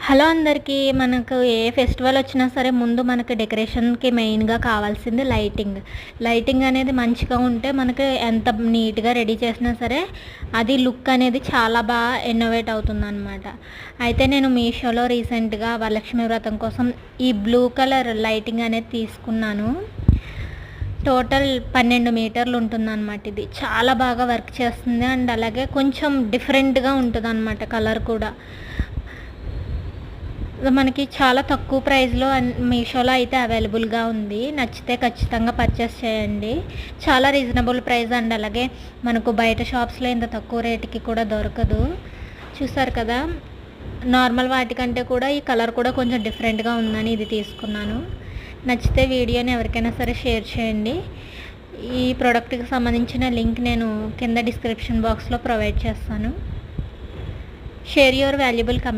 Hello అందరికీ. మనకు ఏ festival వచ్చినా సరే ముందు మనకి డెకరేషన్‌కి మెయిన్‌గా కావాల్సింది లైటింగ్. లైటింగ్ అనేది మంచిగా ఉంటే మనకి ఎంత నీట్‌గా రెడీ చేసినా సరే అది లుక్ అనేది చాలా ఇన్నోవేట్ అవుతుందనమాట. అయితే నేను మీషోలో రీసెంట్‌గా వరలక్ష్మి వ్రతం కోసం ఈ బ్లూ కలర్ లైటింగ్ అనేది తీసుకున్నాను. టోటల్ 12 మీటర్లు ఉంటుందన్నమాట. ఇది చాలా బాగా వర్క్ చేస్తుంది. అండ్ అలాగే కొంచెం డిఫరెంట్‌గా ఉంటదనమాట కలర్ కూడా. మనకి చాలా తక్కువ ప్రైస్‌లో మీషోలో అయితే అవైలబుల్‌గా ఉంది. నచ్చితే ఖచ్చితంగా పర్చేస్ చేయండి. చాలా రీజనబుల్ ప్రైస్ అండ్ అలాగే మనకు బయట షాప్స్‌లో ఇంత తక్కువ రేట్‌కి కూడా దొరకదు. చూసారు కదా! నార్మల్ వాటికంటే కూడా ఈ కలర్ కూడా కొంచెం డిఫరెంట్‌గా ఉందని ఇది తీసుకున్నాను. నచ్చితే వీడియోని ఎవరికైనా సరే షేర్ చేయండి. ఈ ప్రొడక్ట్‌కి సంబంధించిన లింక్ నేను కింద డిస్క్రిప్షన్ బాక్స్‌లో ప్రొవైడ్ చేస్తాను. Share your valuable comment.